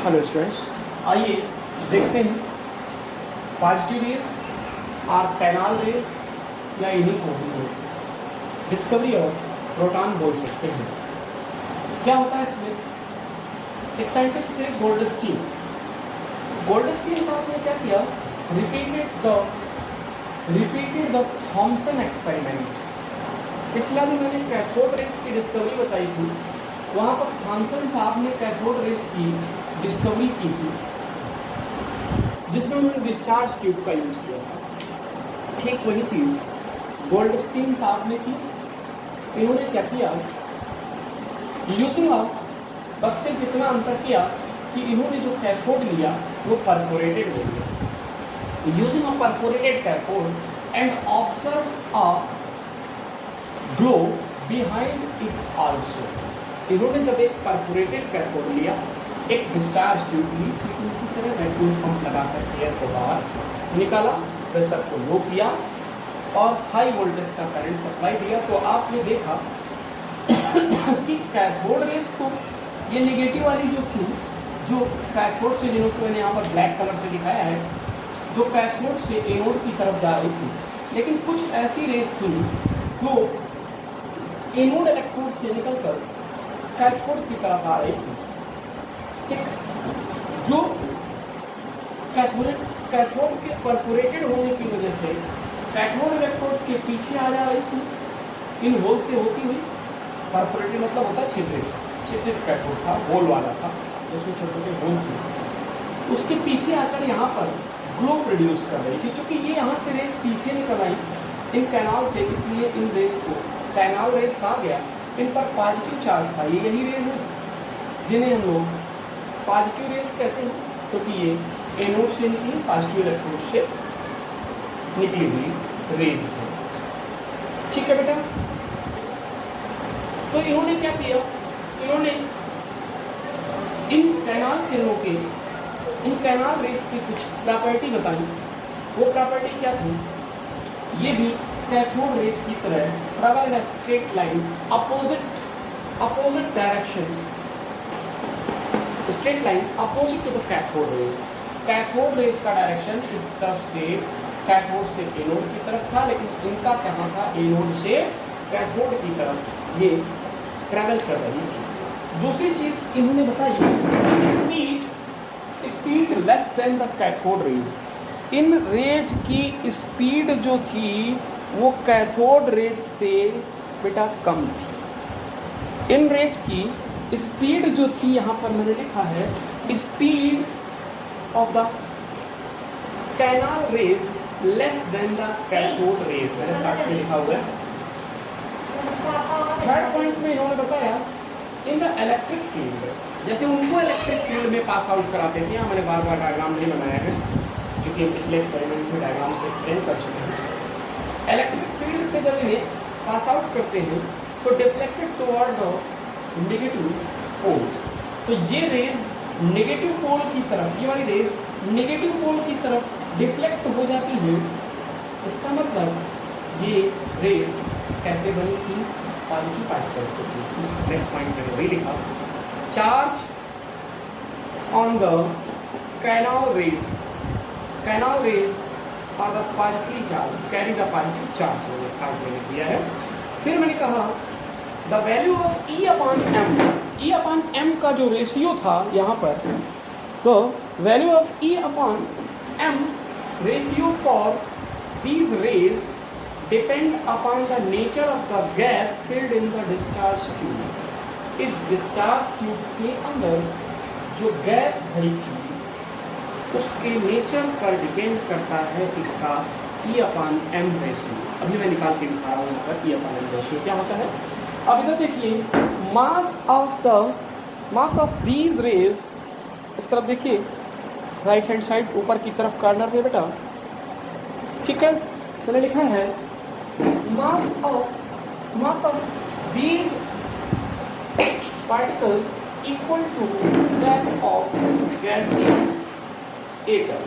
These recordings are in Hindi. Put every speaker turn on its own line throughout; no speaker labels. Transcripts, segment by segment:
हेलो स्टूडेंट्स, आइए देखते हैं पॉजिटिव रेस और कैनाल रेस या इन्हीं को हम डिस्कवरी ऑफ प्रोटॉन बोल सकते हैं। क्या होता है इसमें? एक साइंटिस्ट थे गोल्डस्टीन साहब ने क्या किया, रिपीटेड द थॉमसन एक्सपेरिमेंट। पिछला जो मैंने कैथोड रेस की डिस्कवरी बताई थी, वहाँ पर थॉमसन साहब ने कैथोड रेस की डिस्कवरी की थी, जिसमें उन्होंने डिस्चार्ज ट्यूब का यूज किया था। ठीक वही चीज गोल्डस्टीन साहब ने की। इन्होंने क्या किया, यूजिंग बस सिर्फ इतना अंतर किया कि इन्होंने जो कैथोड लिया वो परफोरेटेड ले लिया। Using a perforated cathode and observe a glow behind it also. इन्होंने जब एक परफोरेटेड कैथोड लिया, एक डिस्चार्ज ट्यूब ली, ठीक उनकी तरह वैक्यूम पंप लगाकर एयर को बाहर निकाला, प्रेशर को लो किया और हाई वोल्टेज का करंट सप्लाई दिया, तो आपने देखा कि कैथोड रेस को ये नेगेटिव वाली जो थी, जो कैथोड से, जिनको मैंने यहाँ पर ब्लैक कलर से दिखाया है, जो कैथोड से एनोड की तरफ जा रही थी, लेकिन कुछ ऐसी रेस थी जो एनोड इलेक्ट्रोड से निकलकर कैथोड की तरफ आ रही थी। ठीक, जो कैथोड के परफोरेटेड होने की वजह से कैथोड इलेक्ट्रोड के पीछे आ जा रही थी, इन होल से होती हुई। परफोरेटेड मतलब होता है छिद्रित कैथोड था, होल वाला था, जिसमें छोटे छोटे होल थे। उसके पीछे आकर यहाँ पर ग्लो प्रोड्यूस कर रही थी। क्योंकि ये यहाँ से रेस पीछे निकल आई इन कैनाल से, इसलिए इन रेस को कैनाल रेस कहा गया। इन पर पॉजिटिव चार्ज था, ये यही रेस है जिन्हें हम लोग पॉजिटिव रेस कहते हैं, क्योंकि ये एनोड से निकली, पॉजिटिव इलेक्ट्रोड से निकली हुई रेस है। ठीक है बेटा, तो इन्होंने क्या किया, इन्होंने इन कैनाल किरणों के, इन कैनाल रेस की कुछ प्रॉपर्टी बताई। वो प्रॉपर्टी क्या थी? ये भी कैथोड रेस की तरह travel in a straight line opposite direction, straight line opposite to the cathode rays. Cathode rays का डायरेक्शन इस तरफ से, कैथोड से एनोड की तरफ था, लेकिन इनका कहाँ था? एनोड से कैथोड की तरफ ये ट्रैवल कर रही थी। दूसरी चीज इन्होंने बताई, speed less than the cathode rays. इन रेज की स्पीड जो थी वो कैथोड रेज से बेटा कम थी। इन रेज की स्पीड जो थी, यहाँ पर मैंने लिखा है, speed of the canal raise less than the cathode raise, मैंने साथ में लिखा हुआ है। थर्ड पॉइंट में इन्होंने बताया, इन द इलेक्ट्रिक फील्ड, जैसे उनको इलेक्ट्रिक फील्ड में पास आउट कराते थे। मैंने बार बार डायग्राम नहीं बनाया है, क्योंकि हम पिछले एक्सपेरिमेंट में डायग्राम से एक्सप्लेन कर चुके हैं। इलेक्ट्रिक फील्ड से जब इन्हें पास आउट करते हैं तो deflected toward the negative poles, तो ये रेज नेगेटिव पोल की तरफ, ये वाली रेज नेगेटिव पोल की तरफ डिफ्लेक्ट हो जाती है। इसका मतलब ये रेज कैसे बनी थी? पॉजिटिव पार्टिकल्स से बनी थी। नेक्स्ट पॉइंट मैंने वही लिखा, charge on the canal rays और the positive charge carry the positive charge, मैंने साथ में दिया है। फिर मैंने कहा the value of E upon M, E upon M का जो रेशियो था यहाँ पर, तो value of E upon M ratio for these rays depend upon the nature of the gas filled in the discharge tube. इस डिस्चार्ज ट्यूब के अंदर जो गैस भरी थी उसके नेचर पर डिपेंड करता है इसका E अपॉन M रेशियो। अभी मैं निकाल के दिखा रहा हूँ यहाँ पर E अपॉन M रेशियो क्या होता है। अब इधर देखिए, मास ऑफ दीज रेज, इस तरफ देखिए, राइट हैंड साइड ऊपर की तरफ कॉर्नर में बेटा, ठीक है, मैंने लिखा है mass of these particles equal to that of gases atom.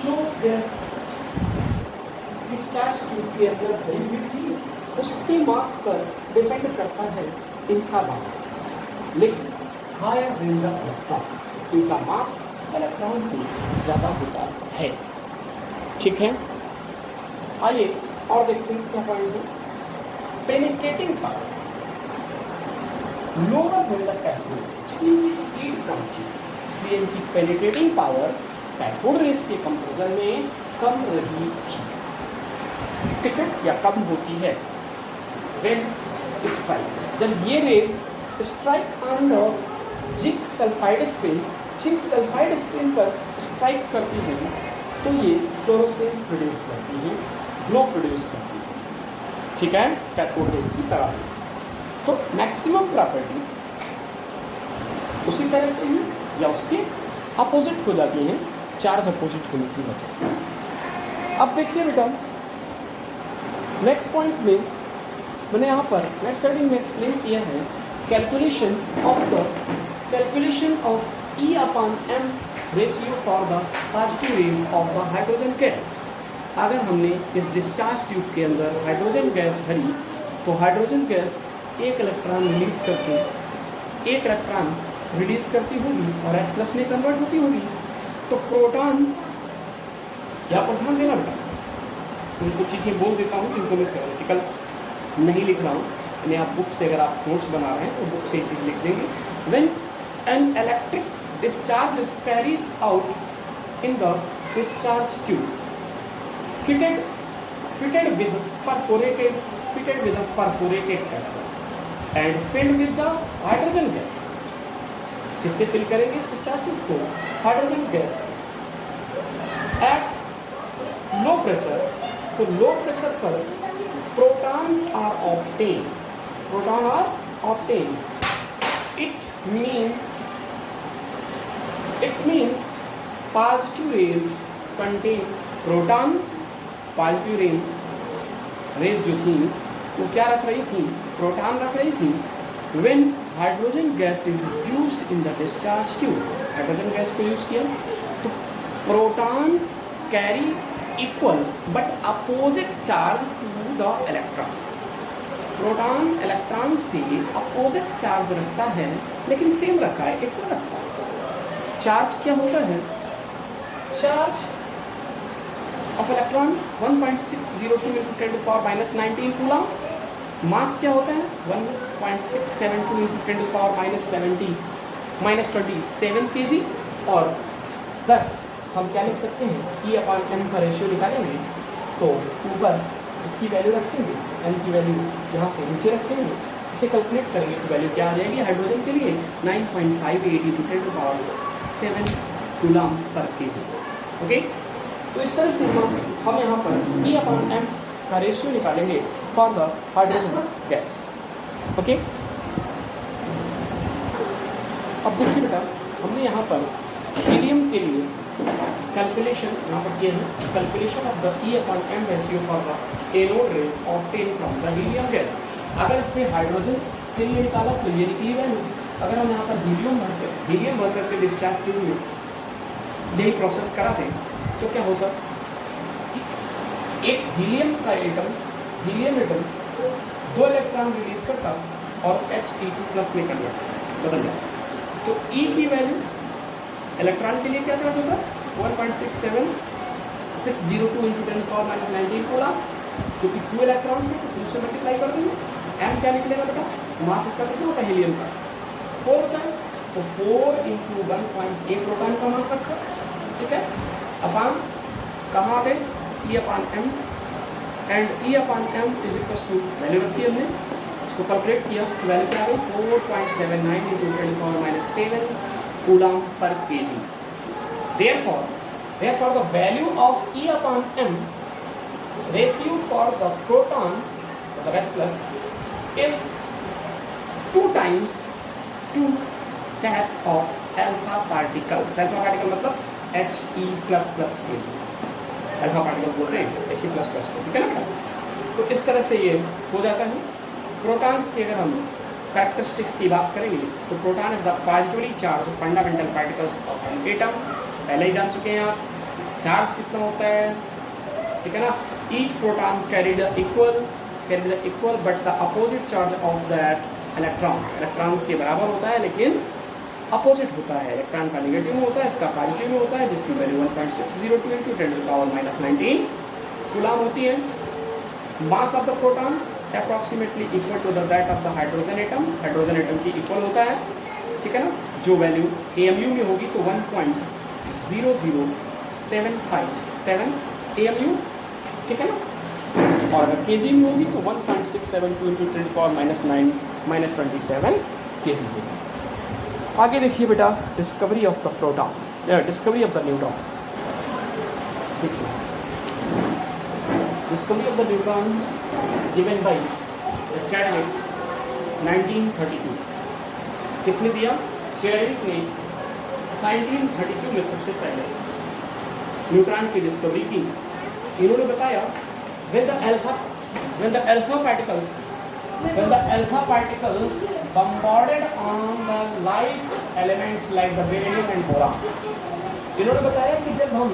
जो गैस डिस्चार्ज ट्यूब के अंदर भरी हुई थी उसके मास पर डिपेंड करता है इनका मास, लेकिन हायर देन द इलेक्ट्रॉन। इनका मास इलेक्ट्रॉन से ज़्यादा होता है। ठीक है, आइए और देखते हैं क्या पॉइंट है। Penetrating power lower than the cathode, इनकी स्पीड कम थी, इसलिए इनकी पेनिट्रेटिंग पावर कैथोड रेस के कंपैरिजन में कम रही थी। ठीक है, या कम होती है। व्हेन स्ट्राइक, जब ये rays strike on the zinc sulphide spin, zinc sulphide spin पर स्ट्राइक करती हैं तो ये फ्लोरोसेंस प्रोड्यूस करती है, ग्लो प्रोड्यूस करती है। ठीक है, कैथोड रेस की तरह। तो मैक्सिमम प्रॉपर्टी उसी तरह से ही या उसके अपोजिट हो जाती हैं चार्ज अपोजिट होने की वजह से। अब देखिए बेटा, नेक्स्ट पॉइंट में मैंने यहाँ पर नेक्स्ट स्लाइड में एक्सप्लेन किया है calculation of E upon m ratio for the positive raise of the hydrogen gas. अगर हमने इस डिस्चार्ज ट्यूब के अंदर हाइड्रोजन गैस भरी तो हाइड्रोजन गैस एक इलेक्ट्रॉन रिलीज करके एक इलेक्ट्रॉन रिलीज करती होगी और H+ में कन्वर्ट होती होगी। तो प्रोटॉन या ध्यान देना बेटा, मैं कुछ चीज़ें बोल देता हूँ जिनको मैं थ्योरेटिकल नहीं लिख रहा हूँ, यानी आप बुक से अगर आप नोट्स बना रहे हैं तो बुक से ये चीज़ लिख देंगे। When an electric discharge is carried out in the discharge tube fitted with a perforated cathode and filled with the hydrogen gas। किससे फिल करेंगे इस डिस्चार्ज ट्यूब को? Hydrogen gas. At low pressure, तो लो प्रेशर पर protons are obtained. It means positive rays contain proton, positive rays जो थी वो क्या रख रही थी? प्रोटॉन रख रही थी। When hydrogen gas is used in the discharge tube, hydrogen gas को यूज किया तो proton carry equal but opposite charge to the electrons. Proton electron से अपोजिट चार्ज रखता है लेकिन सेम रखा है, इक्वल रखता है। चार्ज क्या होता है? Charge of electron 1.602 into 10 to the power minus 19 coulomb. Mass क्या होता है? 1.672 into 10 to the power minus 27 kg। और 10 हम क्या लिख सकते हैं? E/m का रेशियो निकालेंगे तो ऊपर इसकी वैल्यू रखेंगे, m की वैल्यू यहाँ से नीचे रखेंगे, इसे कैलकुलेट करेंगे तो वैल्यू क्या आ जाएगी हाइड्रोजन के लिए? 9.58 into 10 to the power 7 coulomb per KG. Okay, तो इस तरह से हम यहाँ पर E/m का रेशियो निकालेंगे for the hydrogen gas. Okay, अब देखिए बेटा, हमने यहाँ पर हीलियम के लिए कैलकुलेशन यहाँ पर किया है। Calculation of the E/m ratio for the anode rays obtain from the helium gas. अगर इसमें हाइड्रोजन के लिए निकाला तो ये निकली वैल्यू। अगर हम यहाँ पर हीलियम भर करके डिस्चार्ज ट्यूब में यही प्रोसेस कराते तो क्या होता कि एक हीलियम एटम 2 इलेक्ट्रॉन रिलीज करता और He2+ में कन्वर्ट बदल जाता। तो E की वैल्यू इलेक्ट्रॉन के लिए क्या चार्ज होता? 1.602 into 10 to the power minus 19 coulomb, क्योंकि 2 इलेक्ट्रॉन से 2 से मल्टीप्लाई कर देंगे। m क्या निकलेगा बेटा? मास इसका कितना होता है हीलियम का? 4 होता है, तो 4 into 1.8 प्रोटॉन का मास रखा। ठीक है, अपान कहाँ आ गए? E/m, and E/m is equal to value रखी हमने, इसको कैलकुलेट किया तो वैल्यू क्या आ गई? 4.79 into 10 to the power minus 7 coulomb per KG. Therefore the value of E/m ratio for the proton, the H+, is 2 times to that of alpha particles। alpha particle मतलब He++ के लिए अल्फा पार्टिकल बोलते हैं He++ को। ठीक है ना? तो इस तरह से ये हो जाता है। प्रोटॉन्स की अगर हम कैरेक्टरिस्टिक्स की बात करेंगे तो proton is the positively charge fundamental particles of an atom. पहले ही जान चुके हैं आप चार्ज कितना होता है। ठीक है ना? Each proton carried the equal but the opposite charge of that electrons के बराबर होता है, लेकिन अपोजिट होता है, इलेक्ट्रॉन का नेगेटिव में होता है, इसका पॉजिटिव में होता है, जिसकी वैल्यू 1.602 × 10⁻⁻19 कूलम होती है। Mass of the proton approximately equal to that of the hydrogen atom, hydrogen atom की इक्वल होता है, ठीक है ना, जो वैल्यू AMU में होगी तो 1.00757 AMU, ठीक है ना, और अगर kg में होगी तो 1.672 × 10⁻⁻9 -27 kg होगी। आगे देखिए बेटा, discovery of the proton, discovery of the neutrons. देखिए, discovery of the neutron given by Chadwick 1932। किसने दिया? चैडविक ने 1932 में सबसे पहले न्यूट्रॉन की डिस्कवरी की। इन्होंने बताया when the alpha particles bombarded on the light elements like the beryllium and boron। इन्होंने बताया कि जब हम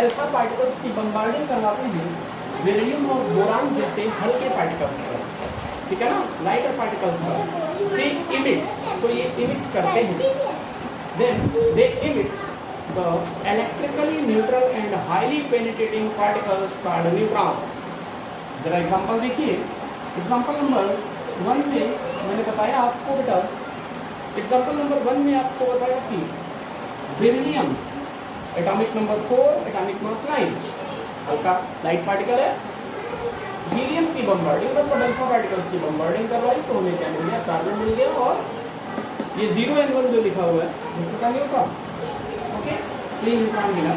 अल्फा पार्टिकल्स की बम्बार्डिंग करवाते हैं बेरिलियम और बोरान जैसे हल्के पार्टिकल्स पर, ठीक है ना, लाइटर पार्टिकल्स पर, दे इमिट्स, तो ये इमिट करते हैं, then they emits the electrically neutral and highly penetrating particles called neutrons. जरा एग्जांपल देखिए। एग्जांपल नंबर 1 में मैंने बताया आपको बेटा, एग्जांपल नंबर 1 में आपको बताया कि beryllium atomic number 4, atomic mass 9, हल्का लाइट पार्टिकल है। हीलियम की बम्बार्डिंग मतलब अल्फा पार्टिकल्स की बम्बार्डिंग करवाई तो हमें क्या मिल गया? कार्बन मिल गया, और ये 0 n1 जो लिखा हुआ है जिसका न्यूट्रॉन, ओके, तो ये न्यूट्रॉन मिला।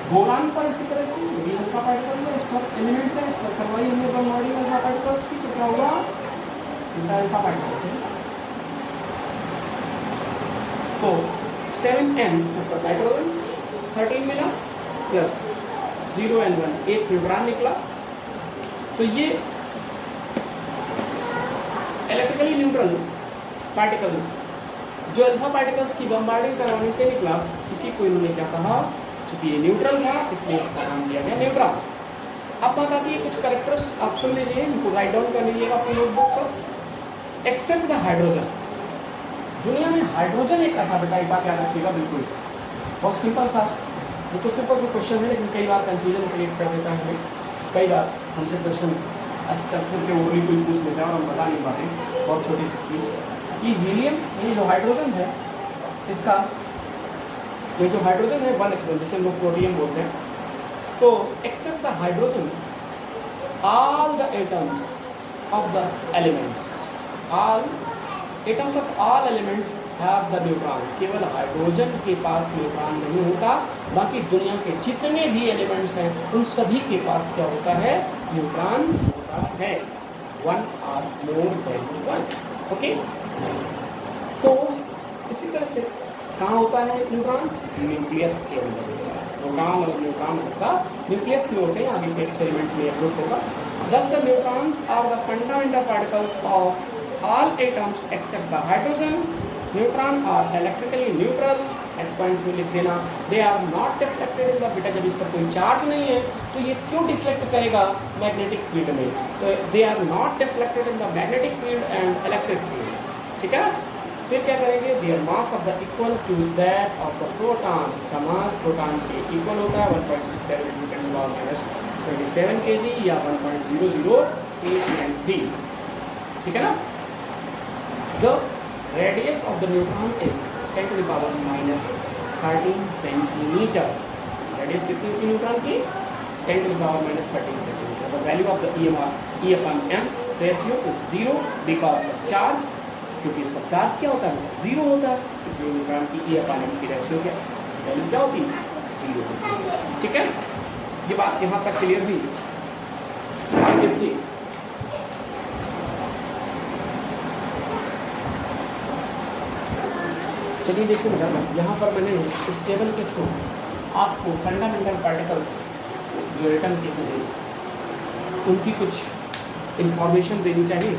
बोरान पर इसी तरह से ये अल्फा पार्टिकल्स है, इस पर एलिमेंट्स है, इस पर करवाई हमने बम्बार्डिंग अल्फा पार्टिकल्स की, तो क्या होगा? इनका अल्फा पार्टिकल्स है, तो 7n मतलब नाइट्रोजन 13 मिला प्लस 0n1 एक न्यूट्रॉन निकला। तो ये इलेक्ट्रिकली न्यूट्रल पार्टिकल जो अल्फा पार्टिकल्स की बम्बार्डिंग करवाने से निकला, इसी को इन्होंने क्या कहा? चूंकि ये न्यूट्रल था इसलिए इसका नाम दिया गया न्यूट्रॉन। अब बात आती है कुछ कैरेक्टर्स, आप सुन लीजिए, इनको राइट डाउन कर लीजिएगा अपनी नोटबुक पर। एक्सेप्ट द हाइड्रोजन, दुनिया में हाइड्रोजन एक ऐसा बेटा, एक बात याद रखिएगा, बिल्कुल बहुत सिंपल सा, ये तो सिंपल सा क्वेश्चन है लेकिन कई बार कंफ्यूजन क्रिएट कर देता है हमें। कई बार हमसे क्वेश्चन ऐसे करते के ओरली कोई पूछ लेता है और हम बता नहीं पाते, बहुत छोटी सी चीज़। ये हीलियम, ये जो हाइड्रोजन है, इसका ये जो हाइड्रोजन है 1 एक्सपेंड, जिसे हम लोग प्रोटियम बोलते हैं, तो except the hydrogen all the atoms of the elements, all atoms of all elements have the neutron. केवल हाइड्रोजन के पास न्यूट्रॉन नहीं होता, बाकी दुनिया के जितने भी एलिमेंट्स हैं उन सभी के पास क्या होता है? न्यूट्रॉन होता है, 1 or more than 1, ओके। तो इसी तरह से कहाँ होता है न्यूट्रॉन? न्यूक्लियस के अंदर होता है। प्रोटॉन और न्यूट्रॉन हमेशा न्यूक्लियस में होते हैं, आगे के एक्सपेरिमेंट में प्रूफ होगा। Thus the neutrons are the fundamental particles of all atoms except the hydrogen। Neutron are electrically neutral, next point में लिख देना, they are not deflected in the, बेटा जब इस पर कोई चार्ज नहीं है तो ये क्यों डिफ्लेक्ट करेगा? मैग्नेटिक फील्ड में, तो they are not deflected in the magnetic field and electric field, ठीक है। फिर क्या करेंगे? Their mass of the equal to that of the proton, इसका मास प्रोटॉन के इक्वल होता है 1.67 × 10⁻⁻27 kg या 1.00893, ठीक है ना। The radius of the neutron is 10⁻⁻13 centimetre. Radius कितनी होती है न्यूट्रॉन की? 10⁻⁻13 centimetre. The value of the E/m ratio is 0 because the charge, क्योंकि इस पर चार्ज क्या होता है? 0 होता है, इसलिए न्यूट्रॉन की E/m की रेशियो क्या वैल्यू क्या होती है? 0 होती है, ठीक है। ये बात यहाँ तक क्लियर हुई। देखिए चलिए देखिए बेटा, यहाँ पर मैंने इस टेबल के थ्रू आपको फंडामेंटल पार्टिकल्स जो एटम के होंगे उनकी कुछ इंफॉर्मेशन देनी चाहिए,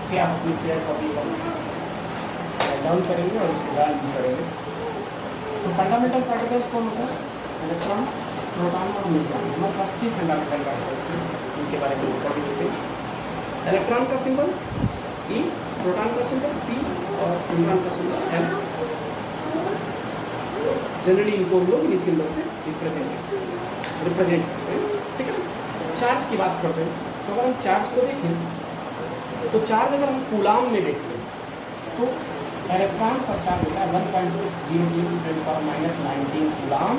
से आप अपनी फेयर कॉपी डाउन करेंगे और उसके बाद यूज करेंगे। तो फंडामेंटल पार्टिकल्स कौन होता है? इलेक्ट्रॉन, प्रोटॉन और न्यूट्रॉन। हमारे पास 3 फंडामेंटल पार्टिकल्स हैं, उनके बारे में पढ़ चुके हैं। इलेक्ट्रॉन का सिंबल E, प्रोटॉन का सिंबल P और न्यूट्रॉन का सिंबल M। जनरली इनको हम लोग इस सिंबल से रिप्रेजेंट करते हैं, ठीक है। चार्ज की बात करते हैं, तो अगर हम चार्ज को देखें तो चार्ज अगर हम कूलाम में देखते हैं तो इलेक्ट्रॉन पर चार्ज होता है 1.602 × 10⁻19 कूलाम,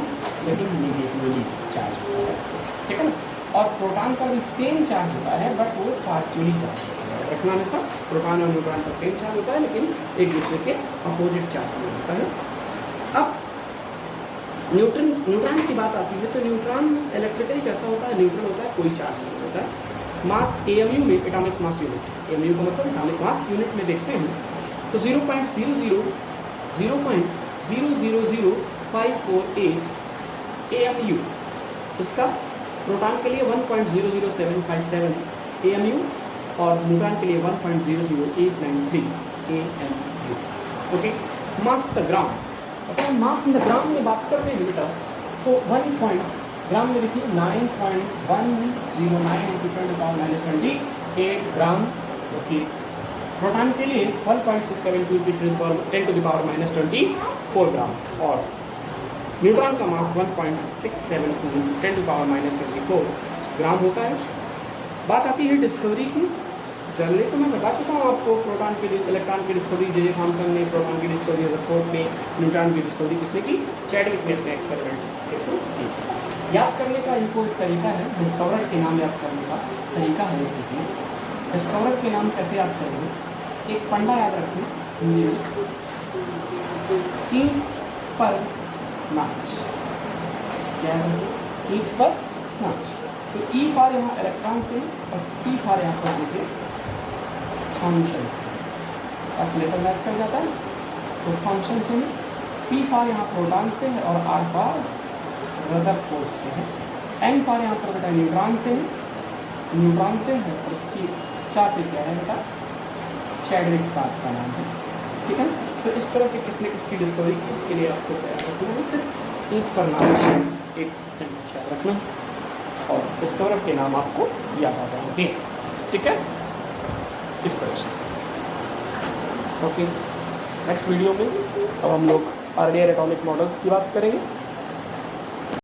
लेकिन नेगेटिवली चार्ज होता है, ठीक है ना। और प्रोटॉन पर भी सेम चार्ज होता है बट वो पार्शियली चार्ज होता है। रखना है सब, प्रोटॉन और न्यूट्रॉन पर सेम चार्ज होता है लेकिन एक दूसरे के अपोजिट चार्ज होता है। अब न्यूट्रॉन की बात आती है तो न्यूट्रॉन इलेक्ट्रिकली कैसा होता है, न्यूट्रल होता है, कोई चार्ज नहीं होता है। मास AMU में, एटॉमिक मास यूनिट, AMU का मतलब एटॉमिक मास यूनिट में देखते हैं तो 0.00548 AMU, इसका प्रोटॉन के लिए 1.00757 AMU और न्यूट्रॉन के लिए 1.00893 AMU। Okay, mass the gram, अगर मास इन द ग्राम में बात करते हैं बेटा तो 1 ग्राम में देखिए 9.109 × 10⁻28 ग्राम। ओके, प्रोटॉन के लिए 1.672 × 10⁻24 ग्राम और न्यूट्रॉन का मास 1.672 × 10⁻24 ग्राम होता है। बात आती है डिस्कवरी की। जनरली तो मैं बता चुका हूँ आपको, प्रोटॉन की इलेक्ट्रॉन की डिस्कवरी जे थॉमसन ने, प्रोटॉन की डिस्कवरी रदरफोर्ड ने, न्यूट्रॉन की डिस्कवरी किसने की, चैडविक ने अपने एक्सपेरिमेंट के थ्रू की। याद करने का इनको एक तरीका है, डिस्कवरर के नाम याद करने का तरीका है। देखिए डिस्कवरर के नाम कैसे याद करेंगे, एक फंडा याद रखें हिंदी में, ईंट पर नाच, क्या है ईंट पर नाच। तो E फॉर यहाँ इलेक्ट्रॉन से और T फॉर यहाँ पर दीजिए थॉमसन से, ऑसिलेटर मैच कर जाता है तो थॉमसन से है। P फॉर यहाँ प्रोटॉन से है और R फॉर रदरफोर्ड से है। N फॉर यहाँ पर बेटा न्यूट्रॉन से है, न्यूट्रॉन से है और चा से क्या है बेटा, चैडविक साहब का नाम है, ठीक है। तो इस तरह से किसने किसकी डिस्कवरी की, इसके लिए आपको क्या रखना है, सिर्फ ईंट पर नाच एक सेंटेंस याद रखना और डिस्कवरर के नाम आपको याद आ जाएंगे, ठीक है, इस तरह से। ओके, नेक्स्ट वीडियो में अब हम लोग अर्लियर एटॉमिक मॉडल्स की बात करेंगे।